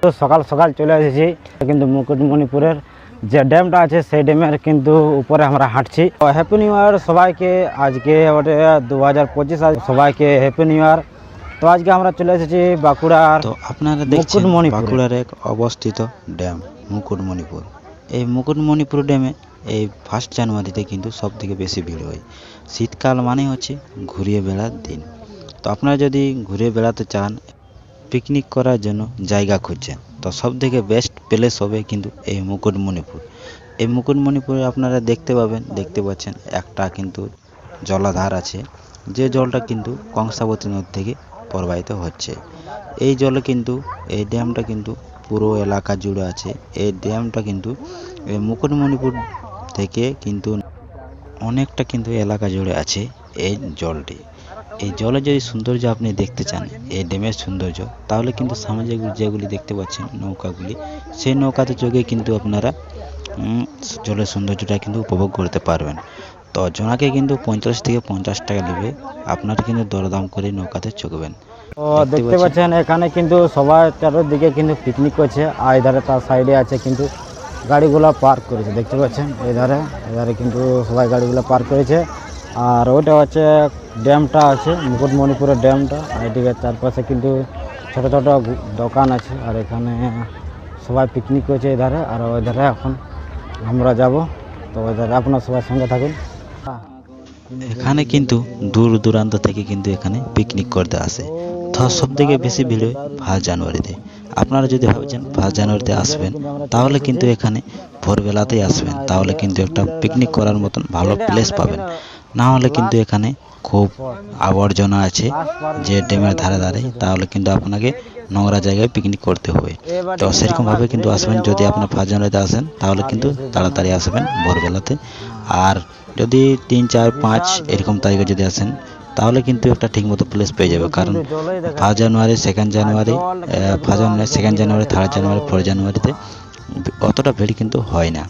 তো সকাল সকাল চলে এসেছি কিন্তু মুকুটমণিপুরের যে ড্যামটা আছে সেই ড্যামের কিন্তু উপরে আমরা হাঁটছি। হ্যাপি নিউ ইয়ার সবাইকে, আজকে 2025 সবাইকে হ্যাপি নিউ ইয়ার। তো আজকে আমরা চলে এসেছি বাঁকুড়ার। তো আপনারা দেখছেন বাঁকুড়ার এক অবস্থিত ড্যাম মুকুটমণিপুর। এই মুকুটমণিপুর ড্যামে এই 1 জানুয়ারিতে কিন্তু সব থেকে বেশি ভিড় হয়। শীতকাল মানে হচ্ছে ঘুরিয়ে বেড়ার দিন। তো আপনারা যদি ঘুরে বেড়াতে চান, পিকনিক করার জন্য জায়গা খুঁজছেন, তো সব থেকে বেস্ট প্লেস হবে কিন্তু এই মুকুটমণিপুর। এই মুকুটমণিপুরে আপনারা দেখতে পাচ্ছেন একটা কিন্তু জলাধার আছে, যে জলটা কিন্তু কংসাবতী নদী থেকে প্রবাহিত হচ্ছে। এই জলে কিন্তু এই ড্যামটা কিন্তু পুরো এলাকা জুড়ে আছে। এই ড্যামটা কিন্তু এই মুকুটমণিপুর থেকে কিন্তু অনেকটা কিন্তু এলাকা জুড়ে আছে এই জলটি। এই জলের যদি সৌন্দর্য আপনি দেখতে চান, এই ড্যামের সৌন্দর্য, তাহলে কিন্তু সামনে যেগুলি দেখতে পাচ্ছেন নৌকাগুলি, সেই নৌকাতে চড়ে কিন্তু আপনারা জলের সৌন্দর্যটা কিন্তু উপভোগ করতে পারবেন। তো জনাকে কিন্তু 45 থেকে 50 টাকা নেবে, আপনারা কিন্তু দরদাম করে নৌকাতে চড়বেন। তো দেখতে পাচ্ছেন এখানে কিন্তু সবাই চারদিকে কিন্তু পিকনিক করছে, আর এধারে তার সাইডে আছে কিন্তু গাড়িগুলো পার্ক করেছে। দেখতে পাচ্ছেন এধারে কিন্তু সবাই গাড়িগুলো পার্ক করেছে। আর ওইটা হচ্ছে ড্যামটা আছে, মুকুটমণিপুরের ড্যামটা। আর এদিকে চারপাশে কিন্তু ছোট ছোট দোকান আছে, আর এখানে সবাই পিকনিক করছে এধারে। আর ওইধারে এখন আমরা যাব, তো ওইধারে আপনার সবার সঙ্গে থাকুন। এখানে কিন্তু দূর দূরান্ত থেকে কিন্তু এখানে পিকনিক করতে আসে। তো সব থেকে বেশি ভিড় হয় 1 জানুয়ারিতে। আপনারা যদি ভাবছেন 1 জানুয়ারিতে আসবেন, তাহলে কিন্তু এখানে ভোরবেলাতেই আসবেন, তাহলে কিন্তু একটা পিকনিক করার মতন ভালো প্লেস পাবেন। না হলে কিন্তু এখানে খুব আবর্জনা আছে যে ড্যামের ধারে, তাহলে কিন্তু আপনাকে নোংরা জায়গায় পিকনিক করতে হবে। তো সেরকমভাবে কিন্তু আসবেন। যদি আপনার 1 জানুয়ারিতে আসেন, তাহলে কিন্তু তাড়াতাড়ি আসবেন ভোরবেলাতে। আর যদি 3, 4, 5 এরকম তারিখে যদি আসেন, তাহলে কিন্তু একটা ঠিকমতো প্লেস পেয়ে যাবে। কারণ 1 জানুয়ারি, 2 জানুয়ারি, 2 জানুয়ারি, 3 জানুয়ারি, 4 জানুয়ারিতে অতটা ভিড় কিন্তু হয় না।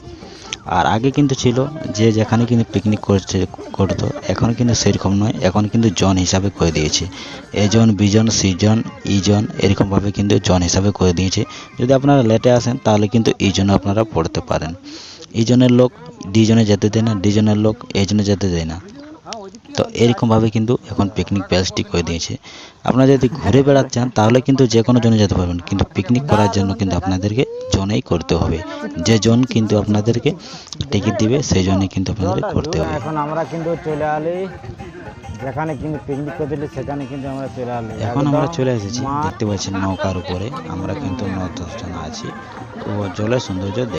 আর আগে কিন্তু ছিল যে যেখানে কিন্তু পিকনিক করতো, এখন কিন্তু সেরকম নয়। এখন কিন্তু জন হিসাবে করে দিয়েছে, এ জন, বি জন, সি জন, ই জন, এরকমভাবে কিন্তু জন হিসাবে করে দিয়েছে। যদি আপনারা লেটে আসেন, তাহলে কিন্তু এই জন্য আপনারা পড়তে পারেন। এই জনের লোক ডি জনে যেতে দেয় না, ডি জনের লোক এই জনে যেতে দেয় না। তো এরকমভাবে কিন্তু এখন পিকনিক প্লেসটি করে দিয়েছে। আপনারা যদি ঘুরে বেড়াতে চান, তাহলে কিন্তু যে কোনো জনে যেতে পারবেন, কিন্তু পিকনিক করার জন্য কিন্তু আপনাদেরকে জনেই করতে হবে। যে জন কিন্তু আপনাদেরকে টিকিট দিবে, সেই জন্যই কিন্তু আপনাদের করতে হবে। এখন আমরা কিন্তু চলে আলি যেখানে কিন্তু পিকনিক করতে, সেখানে কিন্তু আমরা চলে আলি। এখন আমরা চলে এসেছি, দেখতে পাচ্ছেন নৌকার উপরে আমরা কিন্তু 9-10 জন আছি। তো জলের সৌন্দর্য